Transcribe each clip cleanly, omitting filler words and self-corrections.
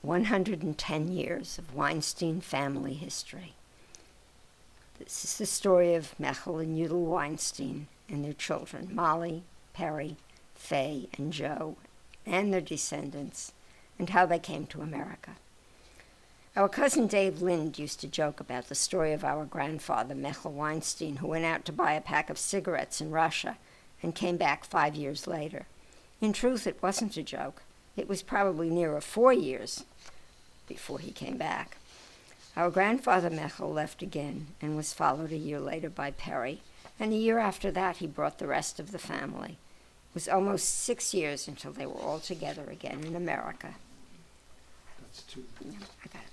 110 years of Weinstein family history. This is the story of MECHIL and UDEL Weinstein and their children, Mollie, Perry, Faye, and Joe, and their descendants, and how they came to America. Our cousin Dave Lind used to joke about the story of our grandfather, MECHIL Weinstein, who went out to buy a pack of cigarettes in Russia and came back 5 years later. In truth, it wasn't a joke. It was probably nearer 4 years before he came back. Our grandfather MECHIL left again and was followed a year later by Perry, and a year after that he brought the rest of the family. It was almost 6 years until they were all together again in America. That's two. Yeah, I got it.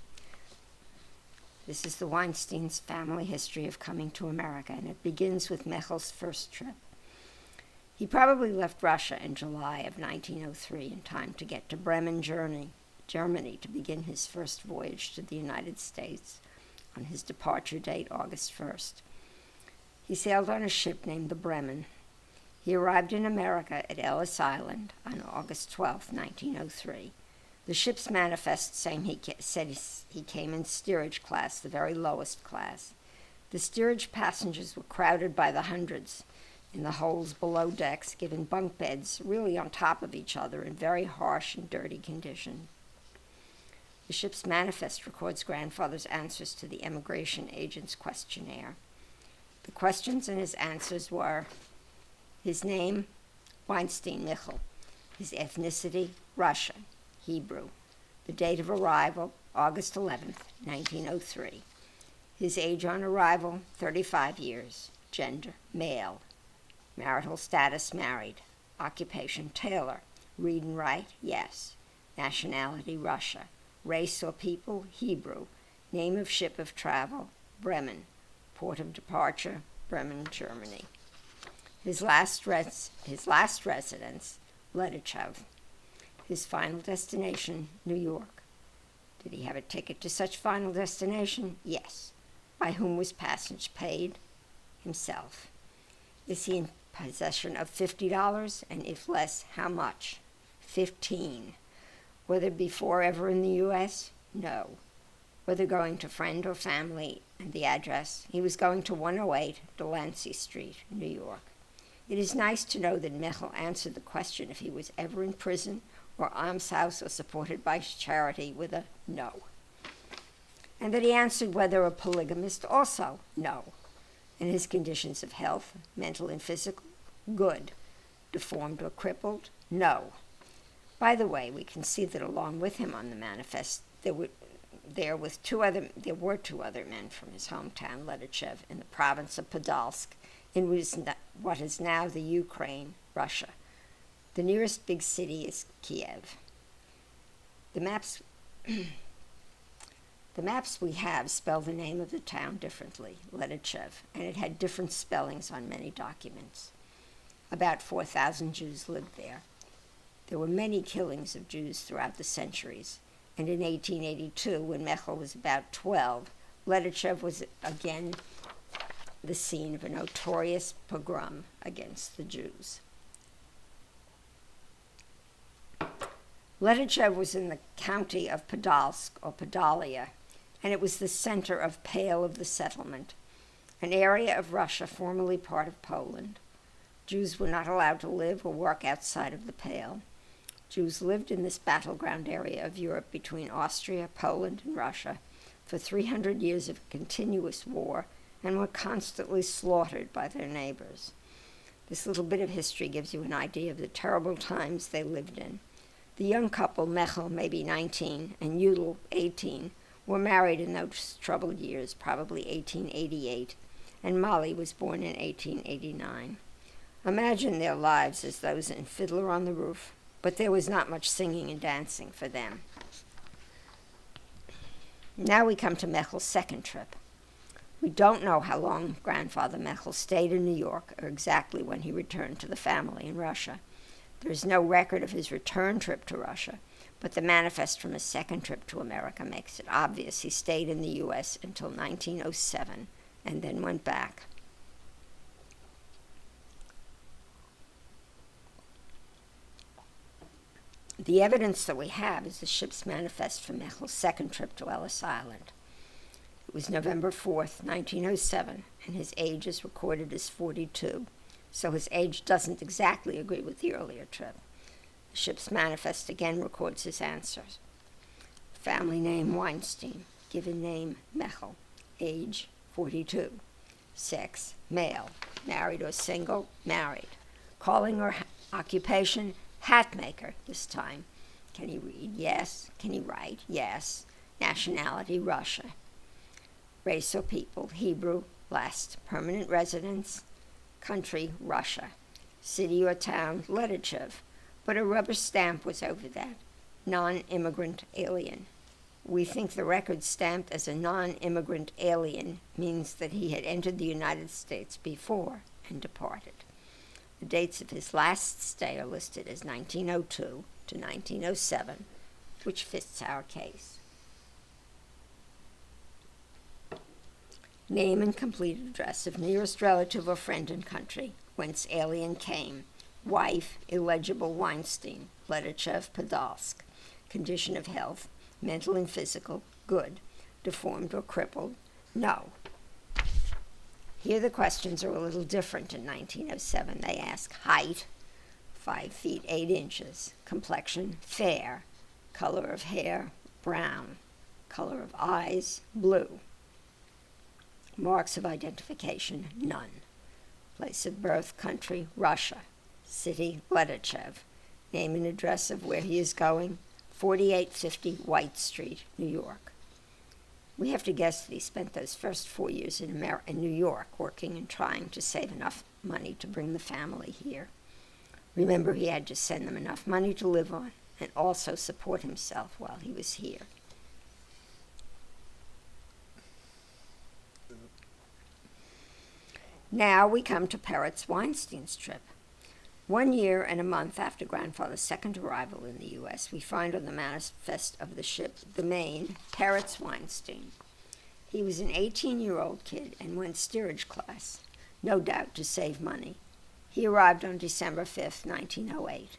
This is the Weinstein's family history of coming to America, and it begins with MECHIL's first trip. He probably left Russia in July of 1903 in time to get to Bremen, Germany, to begin his first voyage to the United States on his departure date, August 1st. He sailed on a ship named the Bremen. He arrived in America at Ellis Island on August 12, 1903. The ship's manifest said he came in steerage class, the very lowest class. The steerage passengers were crowded by the hundreds in the holes below decks, given bunk beds really on top of each other in very harsh and dirty condition. The ship's manifest records grandfather's answers to the immigration agent's questionnaire. The questions and his answers were his name, Weinstein MECHIL, his ethnicity, Russian, Hebrew, the date of arrival, August 11th, 1903, his age on arrival, 35 years, gender, male, marital status, married, occupation, tailor, read and write, yes, nationality, Russia, race or people, Hebrew, name of ship of travel, Bremen, port of departure, Bremen, Germany. His last residence, Ledachov. His final destination, New York. Did he have a ticket to such final destination? Yes. By whom was passage paid? Himself. Is he in possession of $50? And if less, how much? 15. Whether before ever in the U.S.? No. Whether going to friend or family, and the address? He was going to 108 Delancey Street, New York. It is nice to know that MECHIL answered the question if he was ever in prison or almshouse or supported by charity with a no. And that he answered whether a polygamist also, no. And his conditions of health, mental and physical, good. Deformed or crippled, no. By the way, we can see that along with him on the manifest, there were two other men from his hometown, Ledachov, in the province of Podolsk, in what is now the Ukraine, Russia. The nearest big city is Kiev. The maps we have spell the name of the town differently, Ledachov, and it had different spellings on many documents. About 4,000 Jews lived there. There were many killings of Jews throughout the centuries, and in 1882, when MECHIL was about 12, Ledachov was again the scene of a notorious pogrom against the Jews. Ledachov was in the county of Podolsk, or Podolia, and it was the center of Pale of the Settlement, an area of Russia formerly part of Poland. Jews were not allowed to live or work outside of the Pale. Jews lived in this battleground area of Europe between Austria, Poland, and Russia for 300 years of continuous war and were constantly slaughtered by their neighbors. This little bit of history gives you an idea of the terrible times they lived in. The young couple, MECHIL, maybe 19, and UDEL, 18, were married in those troubled years, probably 1888, and Mollie was born in 1889. Imagine their lives as those in Fiddler on the Roof, but there was not much singing and dancing for them. Now we come to MECHIL's second trip. We don't know how long grandfather MECHIL stayed in New York or exactly when he returned to the family in Russia. There is no record of his return trip to Russia, but the manifest from his second trip to America makes it obvious he stayed in the U.S. until 1907 and then went back. The evidence that we have is the ship's manifest for Mechel's second trip to Ellis Island. It was November 4th, 1907, and his age is recorded as 42, so his age doesn't exactly agree with the earlier trip. The ship's manifest again records his answers. Family name Weinstein, given name Mechel, age 42, sex male, married or single, married, calling or occupation hat maker this time. Can he read? Yes. Can he write? Yes. Nationality Russia. Race or people Hebrew. Last permanent residence country Russia. City or town Ledichev, but a rubber stamp was over that. Non-immigrant alien. We think the record stamped as a non-immigrant alien means that he had entered the United States before and departed. The dates of his last stay are listed as 1902 to 1907, which fits our case. Name and complete address of nearest relative or friend and country, whence alien came. Wife, illegible Weinstein, Ledichev, Podolsk. Condition of health, mental and physical, good. Deformed or crippled, no. Here the questions are a little different in 1907. They ask height, 5 feet 8 inches, complexion, fair, color of hair, brown, color of eyes, blue. Marks of identification, none. Place of birth, country, Russia. City, Ledichev. Name and address of where he is going, 4850 White Street, New York. We have to guess that he spent those first 4 years in New York working and trying to save enough money to bring the family here. Remember, he had to send them enough money to live on and also support himself while he was here. Now we come to Peretz Weinstein's trip. 1 year and a month after Grandfather's second arrival in the U.S., we find on the manifest of the ship, the Maine, Peretz Weinstein. He was an 18-year-old kid and went steerage class, no doubt to save money. He arrived on December 5th, 1908.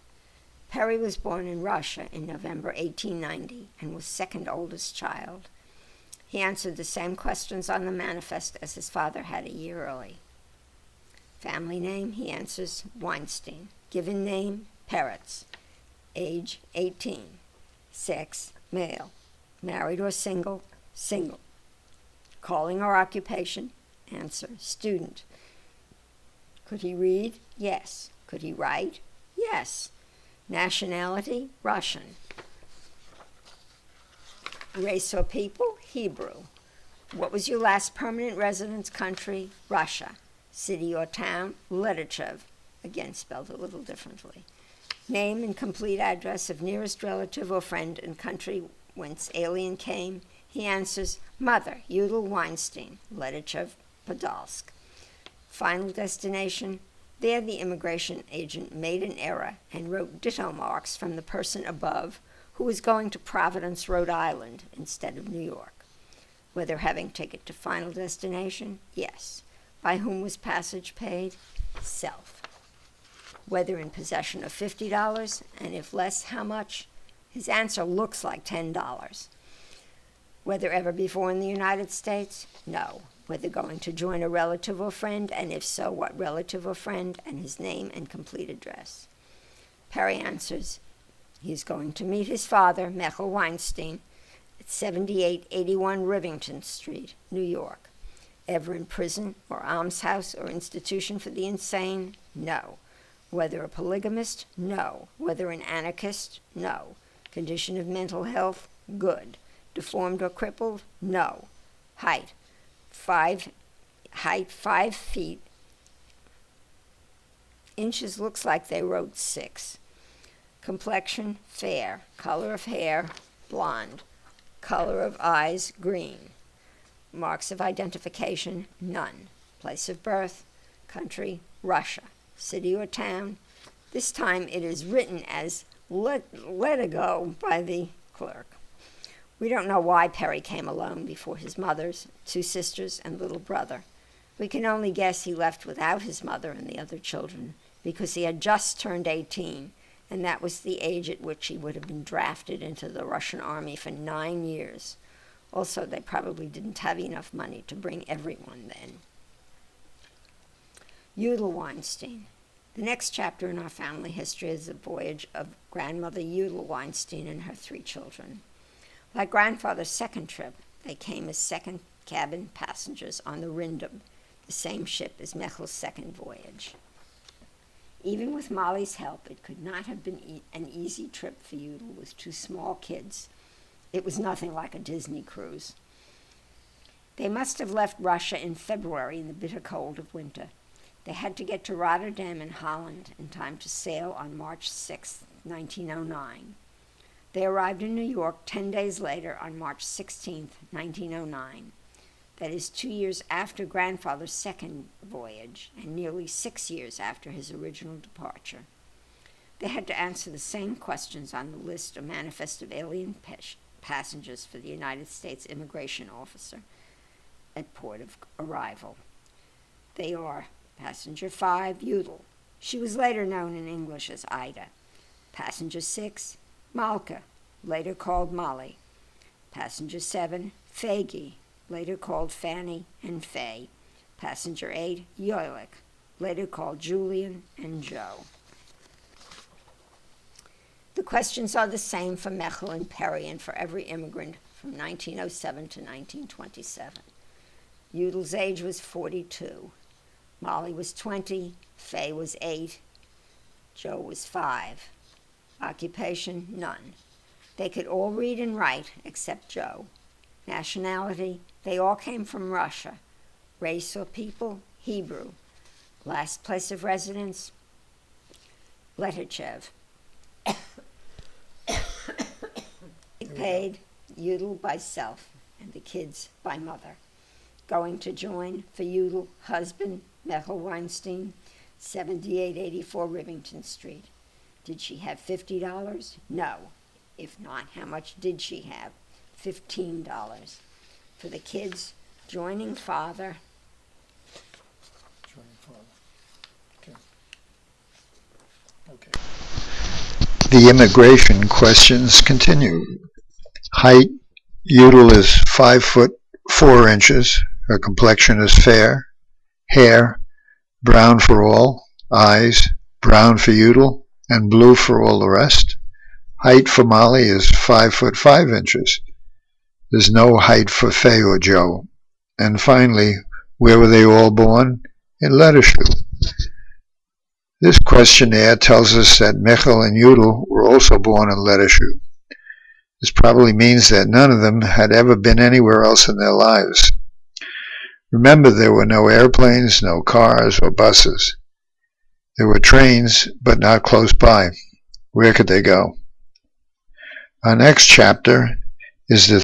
Perry was born in Russia in November 1890 and was second oldest child. He answered the same questions on the manifest as his father had a year early. Family name, he answers Weinstein. Given name, Peretz. Age, 18. Sex, male. Married or single, single. Calling or occupation, answer, student. Could he read? Yes. Could he write? Yes. Nationality, Russian. Race or people, Hebrew. What was your last permanent residence country? Russia. City or town, Ledichev, again spelled a little differently. Name and complete address of nearest relative or friend and country whence alien came. He answers, Mother, UDEL Weinstein, Ledichev, Podolsk. Final destination, there the immigration agent made an error and wrote ditto marks from the person above who was going to Providence, Rhode Island, instead of New York. Whether having ticket to final destination? Yes. By whom was passage paid? Self. Whether in possession of $50, and if less, how much? His answer looks like $10. Whether ever before in the United States? No. Whether going to join a relative or friend, and if so, what relative or friend, and his name and complete address. Perry answers, he's going to meet his father, Mechel Weinstein, at 7881 Rivington Street, New York. Ever in prison or almshouse or institution for the insane? No. Whether a polygamist? No. Whether an anarchist? No. Condition of mental health? Good. Deformed or crippled? No. Height 5 feet. Inches looks like they wrote 6. Complexion? Fair. Color of hair? Blonde. Color of eyes? Green. Marks of identification, none. Place of birth, country, Russia. City or town, this time it is written as let it go by the clerk. We don't know why Perry came alone before his mother's, 2 sisters, and little brother. We can only guess he left without his mother and the other children because he had just turned 18 and that was the age at which he would have been drafted into the Russian army for 9 years. Also, they probably didn't have enough money to bring everyone then. UDEL Weinstein. The next chapter in our family history is the voyage of grandmother UDEL Weinstein and her 3 children. Like grandfather's second trip, they came as second cabin passengers on the Rindum, the same ship as MECHIL's second voyage. Even with Mollie's help, it could not have been an easy trip for UDEL with 2 small kids. It was nothing like a Disney cruise. They must have left Russia in February in the bitter cold of winter. They had to get to Rotterdam in Holland in time to sail on March 6, 1909. They arrived in New York 10 days later on March 16, 1909. That is 2 years after grandfather's second voyage and nearly 6 years after his original departure. They had to answer the same questions on the list or manifest of alien passengers for the United States immigration officer at port of arrival. They are Passenger 5, UDEL. She was later known in English as Ida. Passenger 6, Malka, later called Mollie. Passenger 7, Faggy, later called Fanny and Fay. Passenger 8, Yolik, later called Julian and Joe. The questions are the same for MECHIL and Perry and for every immigrant from 1907 to 1927. UDEL's age was 42. Mollie was 20, Fay was 8, Joe was 5. Occupation, none. They could all read and write except Joe. Nationality, they all came from Russia. Race or people, Hebrew. Last place of residence, Letachev. Paid, UDEL by self, and the kids by mother. Going to join for UDEL, husband, MECHIL Weinstein, 7884 Rivington Street. Did she have $50? No. If not, how much did she have? $15. For the kids, joining father. Joining father. Okay. The immigration questions continue. Height, UDEL is 5 foot 4 inches. Her complexion is fair. Hair, brown for all. Eyes, brown for UDEL and blue for all the rest. Height for Mollie is 5 foot 5 inches. There's no height for Fay or Joe. And finally, where were they all born? In Letachev. This questionnaire tells us that MECHIL and UDEL were also born in Letachev. This probably means that none of them had ever been anywhere else in their lives. Remember, there were no airplanes, no cars or buses. There were trains, but not close by. Where could they go? Our next chapter is the